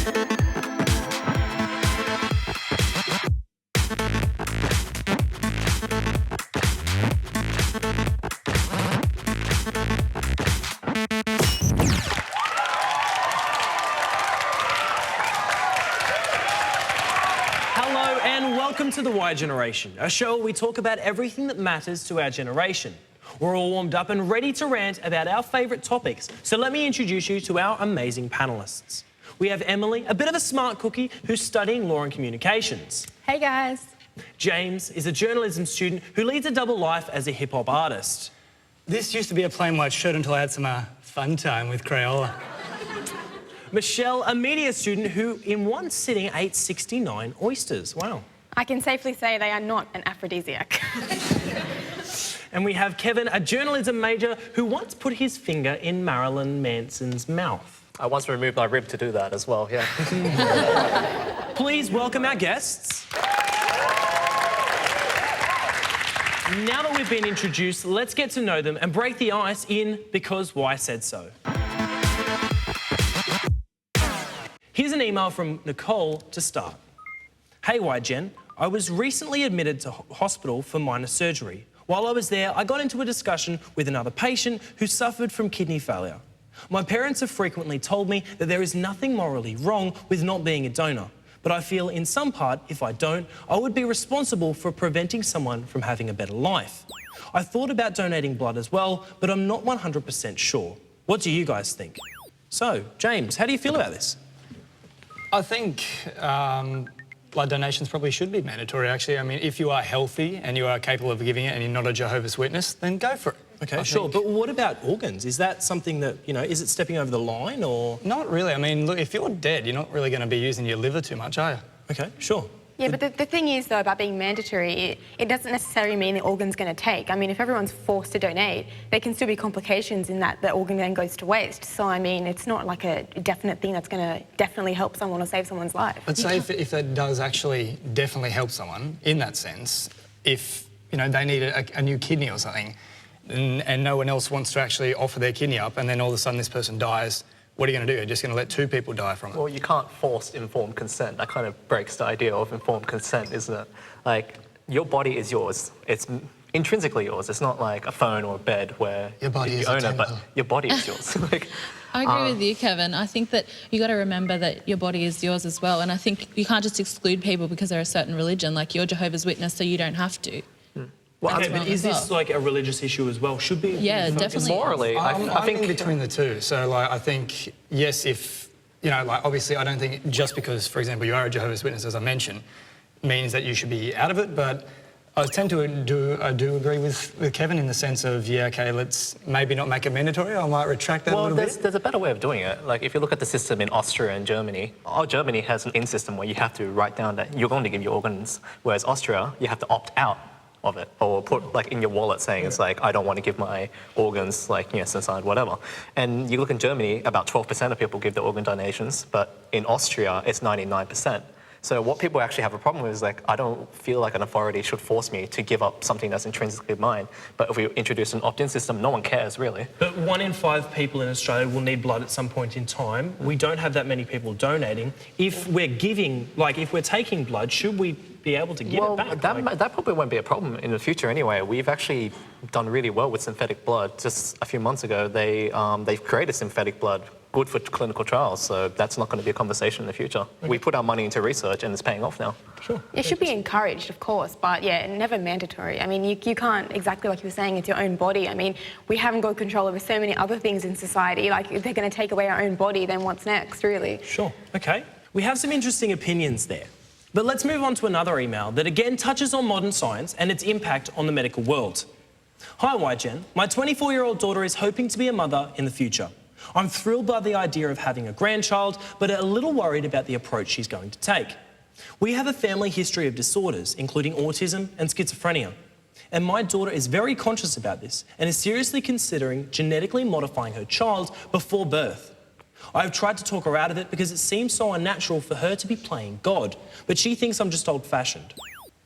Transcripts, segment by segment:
Hello and welcome to The Y Generation, a show where we talk about everything that matters to our generation. We're all warmed up and ready to rant about our favourite topics, so let me introduce you to our amazing panellists. We have Emily, a bit of a smart cookie who's studying law and communications. Hey guys. James is a journalism student who leads a double life as a hip-hop artist. This used to be a plain white shirt until I had some fun time with Crayola. Michelle, a media student who in one sitting ate 69 oysters. Wow. I can safely say they are not an aphrodisiac. And we have Kevin, a journalism major who once put his finger in Marilyn Manson's mouth. I once removed my rib to do that as well, yeah. Please welcome our guests. Now that we've been introduced, let's get to know them and break the ice in Because Why Said So. Here's an email from Nicole to start. Hey, Y Gen, I was recently admitted to hospital for minor surgery. While I was there, I got into a discussion with another patient who suffered from kidney failure. My parents have frequently told me that there is nothing morally wrong with not being a donor, but I feel in some part, if I don't, I would be responsible for preventing someone from having a better life. I thought about donating blood as well, but I'm not 100% sure. What do you guys think? So, James, how do you feel about this? I think blood donations probably should be mandatory, actually. I mean, if you are healthy and you are capable of giving it and you're not a Jehovah's Witness, then go for it. Okay, sure. But what about organs? Is that something that, you know, is it stepping over the line or...? Not really. I mean, look, if you're dead, you're not really going to be using your liver too much, are you? Okay, sure. Yeah, but the thing is, though, about being mandatory, it doesn't necessarily mean the organ's going to take. I mean, if everyone's forced to donate, there can still be complications in that the organ then goes to waste. So, I mean, it's not like a definite thing that's going to definitely help someone or save someone's life. But say if that does actually definitely help someone, in that sense, if, you know, they need a new kidney or something, and no one else wants to actually offer their kidney up, and then all of a sudden this person dies, what are you going to do? You're just going to let two people die from it? Well, you can't force informed consent. That kind of breaks the idea of informed consent, isn't it? Like, your body is yours. It's intrinsically yours. It's not like a phone or a bed where your body you is own it, but your body is yours. Like, I agree with you, Kevin. I think that you got to remember that your body is yours as well. And I think you can't just exclude people because they're a certain religion. Like, you're Jehovah's Witness, so you don't have to. Well, okay, but is this like a religious issue as well? Should be? Yeah, definitely. Morally, I think in between the two. So, like, I think, yes, if, you know, like, obviously I don't think just because, for example, you are a Jehovah's Witness, as I mentioned, means that you should be out of it, but I tend to do agree with Kevin in the sense of, yeah, okay, let's maybe not make it mandatory. I might retract that a little bit. There's a better way of doing it. Like, if you look at the system in Austria and Germany, Germany has an in-system where you have to write down that you're going to give your organs, whereas Austria, you have to opt out of it, or put like in your wallet saying it's like, I don't want to give my organs, like, you know, inside whatever. And you look in Germany, about 12% of people give their organ donations, but in Austria, it's 99%. So what people actually have a problem with is like, I don't feel like an authority should force me to give up something that's intrinsically mine. But if we introduce an opt-in system, no one cares, really. But 1 in 5 people in Australia will need blood at some point in time. We don't have that many people donating. If we're giving, like, if we're taking blood, should we be able to get it back? That probably won't be a problem in the future anyway. We've actually done really well with synthetic blood. Just a few months ago, they've created synthetic blood, good for clinical trials, so that's not going to be a conversation in the future. Okay. We put our money into research and it's paying off now. Sure. It should be encouraged, of course, but yeah, never mandatory. I mean, you can't, exactly like you were saying, it's your own body. I mean, we haven't got control over so many other things in society. Like, if they're going to take away our own body, then what's next, really? Sure. Okay. We have some interesting opinions there. But let's move on to another email that again touches on modern science and its impact on the medical world. Hi, YGen. My 24-year-old daughter is hoping to be a mother in the future. I'm thrilled by the idea of having a grandchild, but a little worried about the approach she's going to take. We have a family history of disorders, including autism and schizophrenia. And my daughter is very conscious about this and is seriously considering genetically modifying her child before birth. I've tried to talk her out of it because it seems so unnatural for her to be playing God, but she thinks I'm just old-fashioned.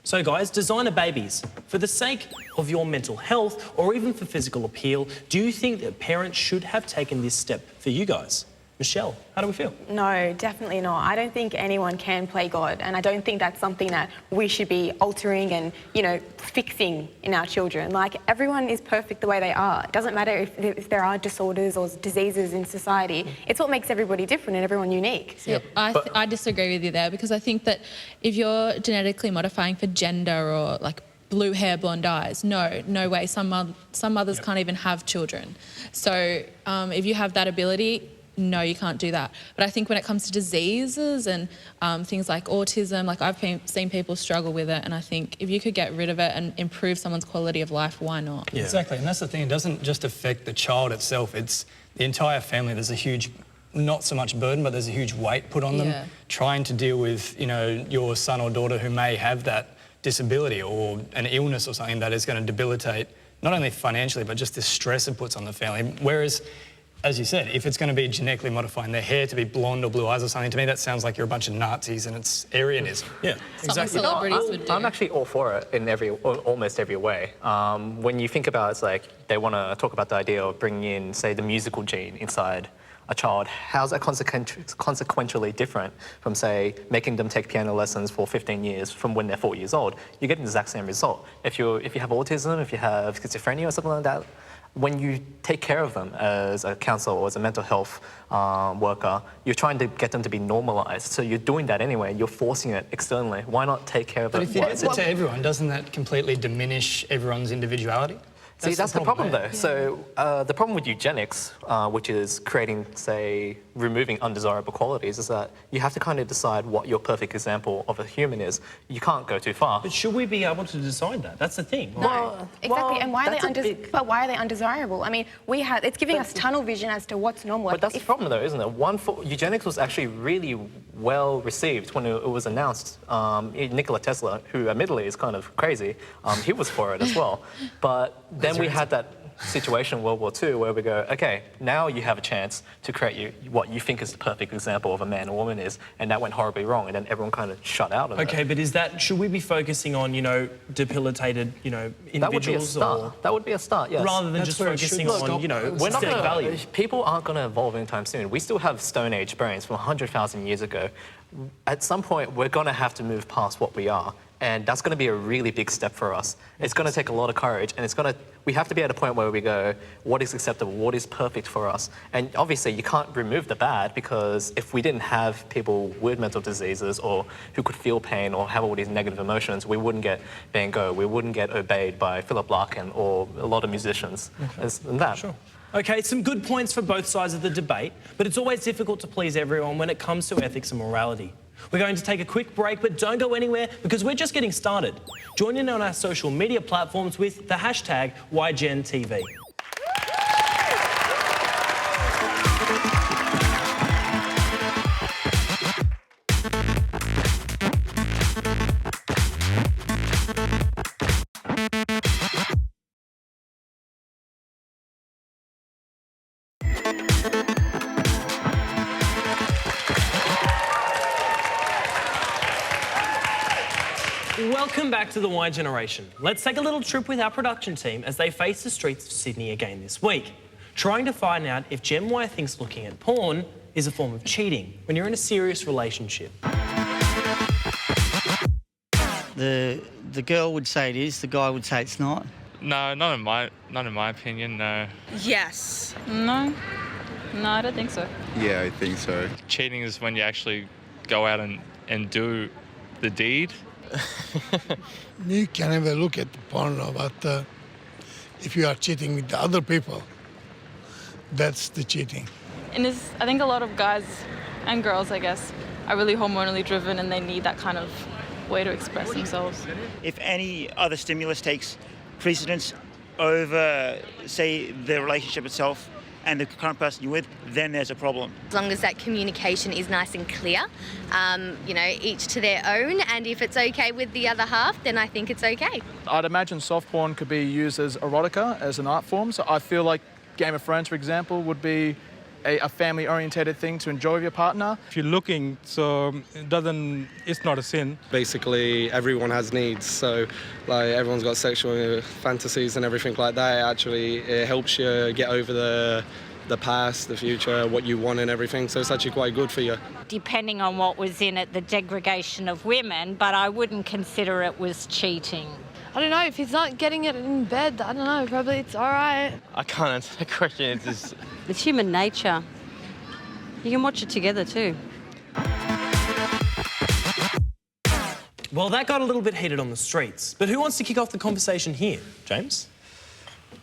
So guys, designer babies, for the sake of your mental health or even for physical appeal, do you think that parents should have taken this step for you guys? Michelle, how do we feel? No, definitely not. I don't think anyone can play God, and I don't think that's something that we should be altering and, you know, fixing in our children. Like, everyone is perfect the way they are. It doesn't matter if there are disorders or diseases in society. It's what makes everybody different and everyone unique. Yeah, I disagree with you there, because I think that if you're genetically modifying for gender or like blue hair, blonde eyes, no way. Some mothers can't even have children. So if you have that ability, no, you can't do that. But I think when it comes to diseases and things like autism, like I've seen people struggle with it, and I think if you could get rid of it and improve someone's quality of life, why not? Yeah. Exactly, and that's the thing. It doesn't just affect the child itself. It's the entire family. There's a huge, not so much burden, but there's a huge weight put on them trying to deal with, you know, your son or daughter who may have that disability or an illness or something that is going to debilitate not only financially, but just the stress it puts on the family. Whereas, as you said, if it's going to be genetically modifying their hair to be blonde or blue eyes or something, to me that sounds like you're a bunch of Nazis and it's Aryanism. Yeah, exactly. Celebrities would do. I'm actually all for it in almost every way. When you think about it, it's like they want to talk about the idea of bringing in, say, the musical gene inside a child. How's that consequentially different from, say, making them take piano lessons for 15 years from when they're 4 years old? You get the exact same result. If you have autism, if you have schizophrenia or something like that, when you take care of them as a counsellor or as a mental health worker, you're trying to get them to be normalised. So you're doing that anyway. You're forcing it externally. Why not take care of them? But if you give it to everyone, doesn't that completely diminish everyone's individuality? See, that's the problem though. So the problem with eugenics, which is creating, say, removing undesirable qualities, is that you have to kind of decide what your perfect example of a human is. You can't go too far. But should we be able to decide that? That's the thing. No, exactly. And why are they undesirable? I mean, it's giving us tunnel vision as to what's normal. But that's the problem though, isn't it? Eugenics was actually really well received when it was announced. Nikola Tesla, who admittedly is kind of crazy, he was for it as well. But then we had that situation in World War II where we go, okay, now you have a chance to create what you think is the perfect example of a man or woman is, and that went horribly wrong, and then everyone kind of shut out of it. Okay, but should we be focusing on, you know, debilitated, you know, individuals? That would be a start. That would be a start, yes. Rather than just focusing on, you know, we're not systemic value. People aren't going to evolve anytime soon. We still have Stone Age brains from 100,000 years ago. At some point, we're going to have to move past what we are. And that's going to be a really big step for us. It's going to take a lot of courage, and we have to be at a point where we go, what is acceptable, what is perfect for us? And obviously you can't remove the bad, because if we didn't have people with mental diseases or who could feel pain or have all these negative emotions, we wouldn't get Van Gogh, we wouldn't get obeyed by Philip Larkin or a lot of musicians. And that. Sure. Okay, some good points for both sides of the debate, but it's always difficult to please everyone when it comes to ethics and morality. We're going to take a quick break, but don't go anywhere because we're just getting started. Join in on our social media platforms with the hashtag YGenTV. Welcome back to the Y Generation. Let's take a little trip with our production team as they face the streets of Sydney again this week, trying to find out if Gen Y thinks looking at porn is a form of cheating when you're in a serious relationship. The girl would say it is, the guy would say it's not. No, not in my opinion, no. Yes. No, I don't think so. Yeah, I think so. Cheating is when you actually go out and do the deed. You can have a look at the porno, but if you are cheating with the other people, that's the cheating. And I think a lot of guys and girls, I guess, are really hormonally driven and they need that kind of way to express themselves. If any other stimulus takes precedence over, say, the relationship itself and the current person you're with, then there's a problem. As long as that communication is nice and clear, you know, each to their own, and if it's okay with the other half, then I think it's okay. I'd imagine soft porn could be used as erotica, as an art form, so I feel like Game of Thrones, for example, would be a family-orientated thing to enjoy with your partner. If you're looking, so it's not a sin. Basically, everyone has needs, so like everyone's got sexual fantasies and everything like that. It helps you get over the past, the future, what you want and everything. So it's actually quite good for you. Depending on what was in it, the degradation of women, but I wouldn't consider it was cheating. I don't know, if he's not getting it in bed, I don't know, probably it's all right. I can't answer the question. It's just... It's human nature. You can watch it together too. Well, that got a little bit heated on the streets. But who wants to kick off the conversation here? James?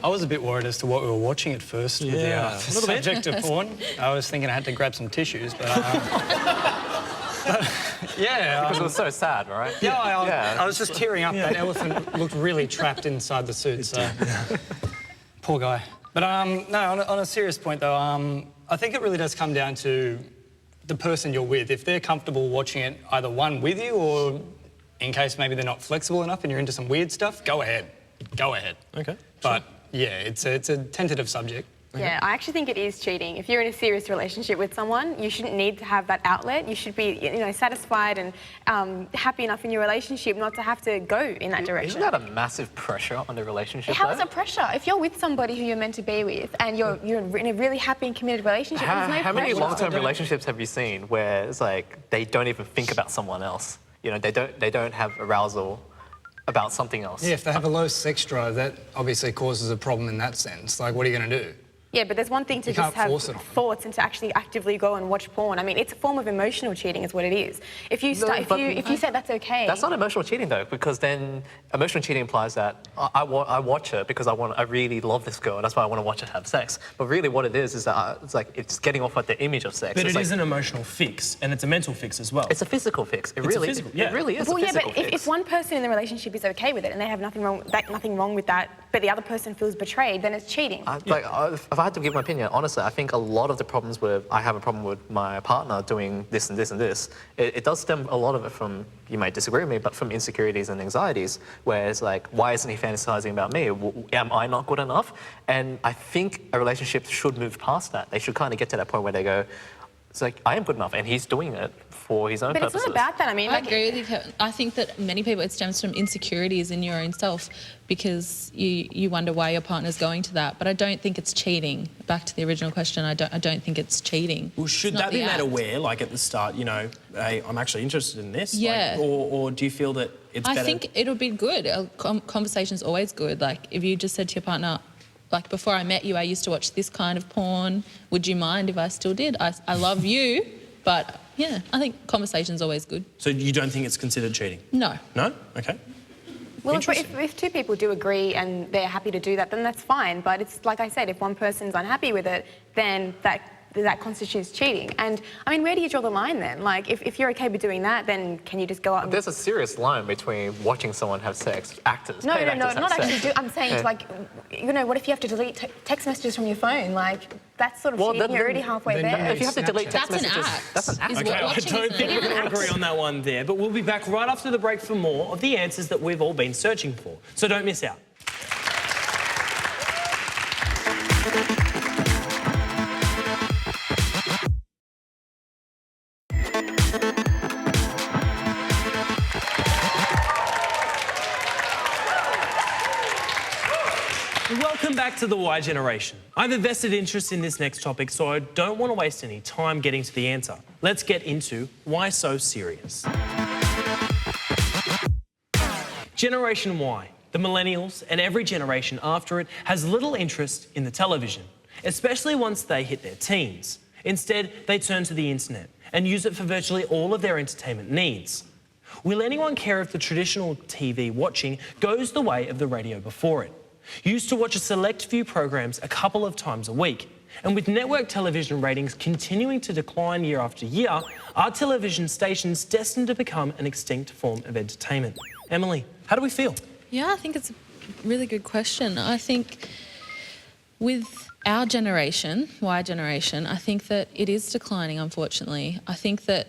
I was a bit worried as to what we were watching at first with the subject of porn. I was thinking I had to grab some tissues, but... yeah. Because it was so sad, right? Yeah, I was just tearing up. That elephant looked really trapped inside the suit, so... Poor guy. But no, on a serious point, though, I think it really does come down to the person you're with. If they're comfortable watching it either one with you or in case maybe they're not flexible enough and you're into some weird stuff, go ahead. Go ahead. Okay. But, yeah, it's a tentative subject. Yeah, I actually think it is cheating. If you're in a serious relationship with someone, you shouldn't need to have that outlet. You should be, you know, satisfied and happy enough in your relationship not to have to go in that direction. Isn't that a massive pressure on the relationship? How is it pressure? If you're with somebody who you're meant to be with and you're in a really happy and committed relationship, there's no How many pressure. long-term relationships have you seen where it's like they don't even think about someone else? You know, they don't have arousal about something else. Yeah, if they have a low sex drive, that obviously causes a problem in that sense. Like, what are you going to do? Yeah, but there's one thing to just have thoughts and to actually actively go and watch porn. I mean, it's a form of emotional cheating is what it is. If you if you say that's okay... That's not emotional cheating, though, because then emotional cheating implies that I watch her because I really love this girl, and that's why I want to watch her have sex. But really what it is that it's like it's getting off at the image of sex. But it's it like, is an emotional fix, and it's a mental fix as well. It's a physical fix. It really is Well, a physical yeah, but fix. if one person in the relationship is okay with it and they have nothing wrong with that, but the other person feels betrayed, then it's cheating. If I had to give my opinion, honestly, I think a lot of the problems I have a problem with my partner doing this and this and this, it does stem a lot of it from, you might disagree with me, but from insecurities and anxieties, where it's like, why isn't he fantasizing about me? Am I not good enough? And I think a relationship should move past that. They should kind of get to that point where they go, it's like, I am good enough, and he's doing it for his own purposes. But it's not about that. I mean, I agree with you, Kevin. I think that many people, it stems from insecurities in your own self because you wonder why your partner's going to that. But I don't think it's cheating. Back to the original question, I don't think it's cheating. Well, should that be made aware, like at the start, you know, hey, I'm actually interested in this? Yeah. Like, or do you feel that it's better? I think it'll be good. Conversation's always good. Like, if you just said to your partner, like, before I met you, I used to watch this kind of porn. Would you mind if I still did? I love you, but, yeah, I think conversation's always good. So you don't think it's considered cheating? No. No? Okay. Well, if two people do agree and they're happy to do that, then that's fine. But it's like I said, if one person's unhappy with it, then that constitutes cheating. And, I mean, where do you draw the line then? Like, if you're okay with doing that, then can you just go out and... There's a serious line between watching someone have sex, actors, No, paid actors not have actually. sex. I'm saying, like, you know, what if you have to delete text messages from your phone? Like, that's sort of cheating. You're already halfway there. If you have to delete text messages, that's an act. Okay, I don't think we're going to agree on that one there, but we'll be back right after the break for more of the answers that we've all been searching for. So don't miss out. Welcome back to the Y Generation. I have a vested interest in this next topic, so I don't want to waste any time getting to the answer. Let's get into why so serious. Generation Y, the millennials, and every generation after it has little interest in the television, especially once they hit their teens. Instead, they turn to the internet and use it for virtually all of their entertainment needs. Will anyone care if the traditional TV watching goes the way of the radio before it? Used to watch a select few programs a couple of times a week. And with network television ratings continuing to decline year after year, are television stations destined to become an extinct form of entertainment? Emily, how do we feel? Yeah, I think it's a really good question. I think with our generation, Y generation, I think that it is declining, unfortunately. I think that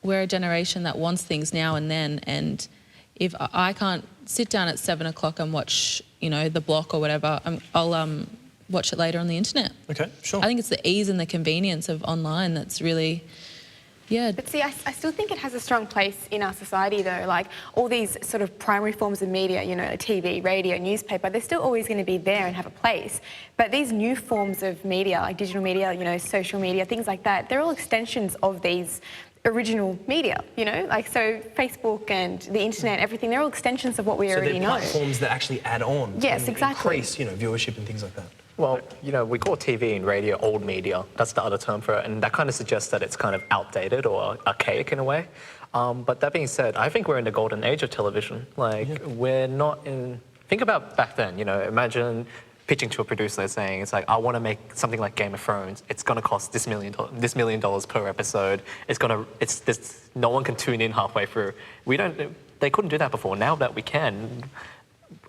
we're a generation that wants things now and then, and if I can't sit down at 7 o'clock and watch, you know, The Block or whatever, I'll watch it later on the internet. Okay, sure. I think it's the ease and the convenience of online that's really Yeah. But see, I still think it has a strong place in our society though. Like all these sort of primary forms of media, you know, TV, radio, newspaper, they're still always going to be there and have a place. But these new forms of media, like digital media, you know, social media, things like that, they're all extensions of these original media, you know, like so Facebook and the internet, everything, they're all extensions of what we already know. So they're platforms that actually add on. Yes, and exactly. increase, you know, viewership and things like that. Well, you know, we call TV and radio old media. That's the other term for it, and that kind of suggests that it's kind of outdated or archaic in a way. But that being said, I think we're in the golden age of television. Like, we're not in... Think about back then, you know, imagine pitching to a producer saying, it's like, I want to make something like Game of Thrones. It's going to cost this $1 million per episode. No one can tune in halfway through. They couldn't do that before. Now that we can,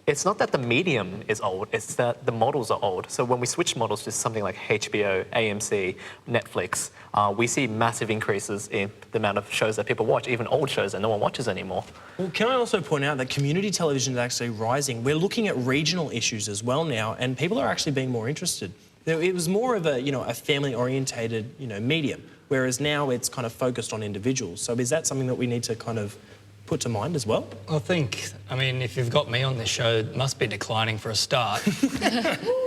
it's not that the medium is old, it's that the models are old. So when we switch models to something like HBO, AMC, Netflix, we see massive increases in the amount of shows that people watch, even old shows that no one watches anymore. Well, can I also point out that community television is actually rising? We're looking at regional issues as well now, and people are actually being more interested. It was more of a, you know, a family-orientated, you know, medium, whereas now it's kind of focused on individuals. So is that something that we need to kind of put to mind as well? I mean, if you've got me on this show, it must be declining for a start.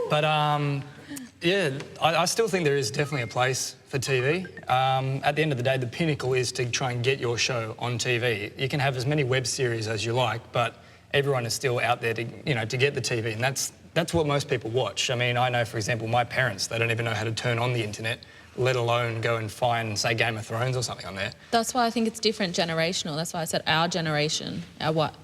But yeah, I still think there is definitely a place for TV. At the end of the day, the pinnacle is to try and get your show on TV. You can have as many web series as you like, but everyone is still out there to, you know, to get the TV, and that's what most people watch. I mean, I know, for example, my parents, they don't even know how to turn on the internet, let alone go and find, say, Game of Thrones or something on there. That's why I think it's different generational. That's why I said our generation,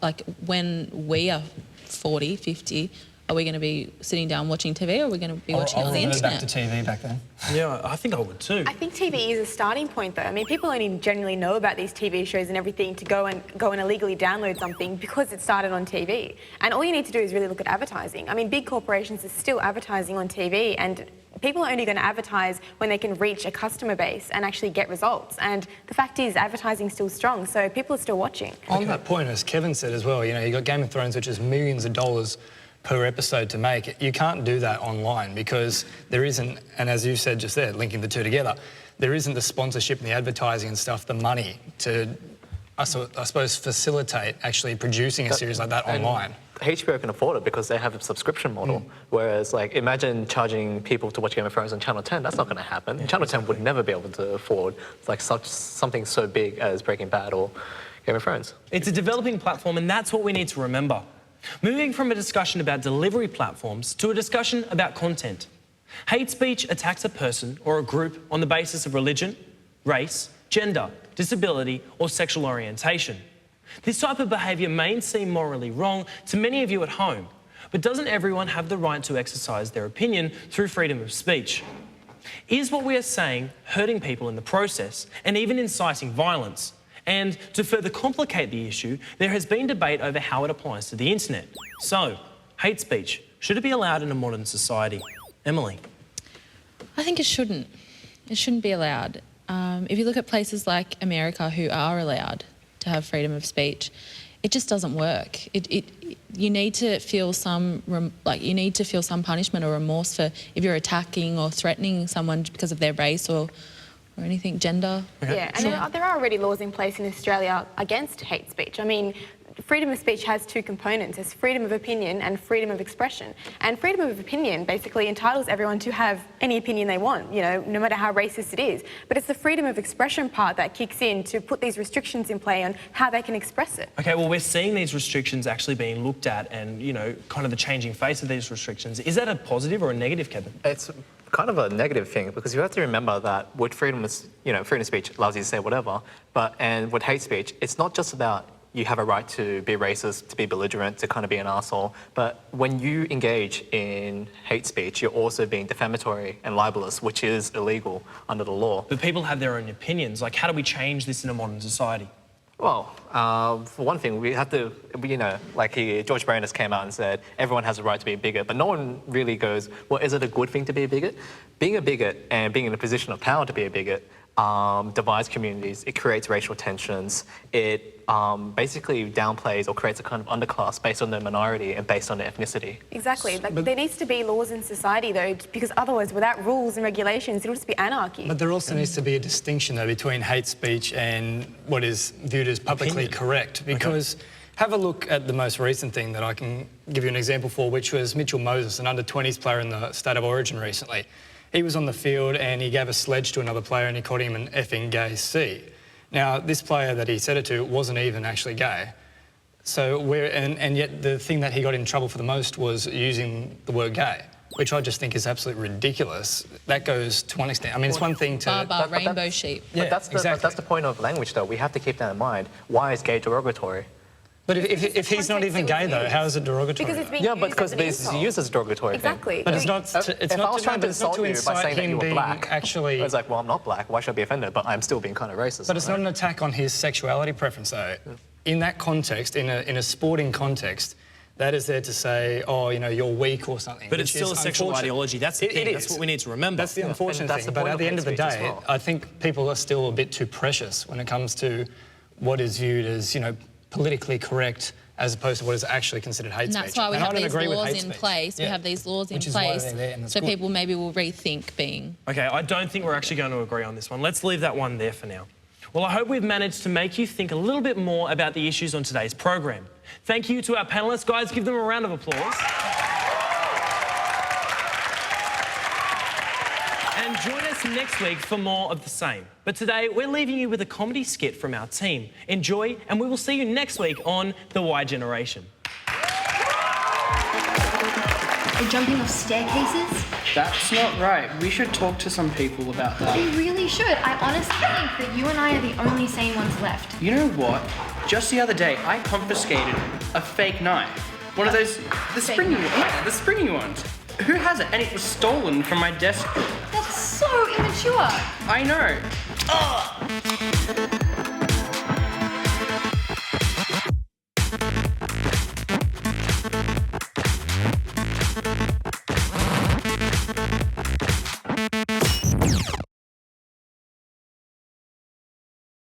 like when we are 40, 50, are we going to be sitting down watching TV or are we going to be watching it on the internet? Back to TV back then. Yeah, I think I would too. I think TV is a starting point though. I mean, people only generally know about these TV shows and everything to go and illegally download something because it started on TV. And all you need to do is really look at advertising. I mean, big corporations are still advertising on TV, and people are only going to advertise when they can reach a customer base and actually get results. And the fact is, advertising's still strong, so people are still watching. On that point, as Kevin said as well, you know, you got Game of Thrones, which is millions of dollars per episode to make. You can't do that online because there isn't, and as you said just there, linking the two together, there isn't the sponsorship and the advertising and stuff, the money to, I suppose, facilitate actually producing a series like that online. HBO can afford it because they have a subscription model. Whereas, like, imagine charging people to watch Game of Thrones on Channel 10. That's not going to happen. Yeah. Channel 10 would never be able to afford like something so big as Breaking Bad or Game of Thrones. It's a developing platform, and that's what we need to remember. Moving from a discussion about delivery platforms to a discussion about content. Hate speech attacks a person or a group on the basis of religion, race, gender, disability, or sexual orientation. This type of behaviour may seem morally wrong to many of you at home, but doesn't everyone have the right to exercise their opinion through freedom of speech? Is what we are saying hurting people in the process and even inciting violence? And to further complicate the issue, there has been debate over how it applies to the internet. So, hate speech, should it be allowed in a modern society? Emily? I think it shouldn't. It shouldn't be allowed. If you look at places like America who are allowed to have freedom of speech, it just doesn't work. You need to feel some punishment or remorse for if you're attacking or threatening someone because of their race or anything, gender. Okay. Yeah, and there are already laws in place in Australia against hate speech. I mean, freedom of speech has two components. There's freedom of opinion and freedom of expression. And freedom of opinion basically entitles everyone to have any opinion they want, you know, no matter how racist it is. But it's the freedom of expression part that kicks in to put these restrictions in play on how they can express it. Okay, well, we're seeing these restrictions actually being looked at and, you know, kind of the changing face of these restrictions. Is that a positive or a negative, Kevin? It's kind of a negative thing because you have to remember that with freedom of speech allows you to say whatever, and with hate speech, it's not just about you have a right to be racist, to be belligerent, to kind of be an arsehole. But when you engage in hate speech, you're also being defamatory and libelous, which is illegal under the law. But people have their own opinions. Like, how do we change this in a modern society? Well, for one thing, we have to, George Brandis came out and said, everyone has a right to be a bigot, but no one really goes, well, is it a good thing to be a bigot? Being a bigot and being in a position of power to be a bigot divides communities, it creates racial tensions, it basically downplays or creates a kind of underclass based on their minority and based on their ethnicity. Exactly. Like, there needs to be laws in society, though, because otherwise, without rules and regulations, it'll just be anarchy. But there also needs to be a distinction, though, between hate speech and what is viewed as publicly correct. Because have a look at the most recent thing that I can give you an example for, which was Mitchell Moses, an under-20s player in the State of Origin recently. He was on the field and he gave a sledge to another player and he called him an effing gay C. Now, this player that he said it to wasn't even actually gay. So and yet the thing that he got in trouble for the most was using the word gay, which I just think is absolutely ridiculous. That goes to one extent. I mean, it's one thing to... rainbow sheep. But that's the point of language, though. We have to keep that in mind. Why is gay derogatory? But if he's not even gay, though, how is it derogatory? Because it's being because it's used as a derogatory Exactly. But it's not to incite him being black, actually... It's like, well, I'm not black, why should I be offended? But I'm still being kind of racist. But it's not an attack on his sexuality preference, though. Yeah. In that context, in a sporting context, that is there to say, oh, you know, you're weak or something. But it's still a sexual ideology. That's the thing. That's what we need to remember. That's the unfortunate thing. But at the end of the day, I think people are still a bit too precious when it comes to what is viewed as, you know, politically correct as opposed to what is actually considered hate speech. And that's why we have these laws in place. We have these laws in place so people maybe will rethink being... OK, I don't think we're actually going to agree on this one. Let's leave that one there for now. Well, I hope we've managed to make you think a little bit more about the issues on today's program. Thank you to our panellists. Guys, give them a round of applause. And join us next week for more of the same. But today, we're leaving you with a comedy skit from our team. Enjoy, and we will see you next week on The Y Generation. They're jumping off staircases? That's not right. We should talk to some people about that. We really should. I honestly think that you and I are the only sane ones left. You know what? Just the other day, I confiscated a fake knife. One of those, the springy ones. Who has it? And it was stolen from my desk. That's so immature. I know. Ugh.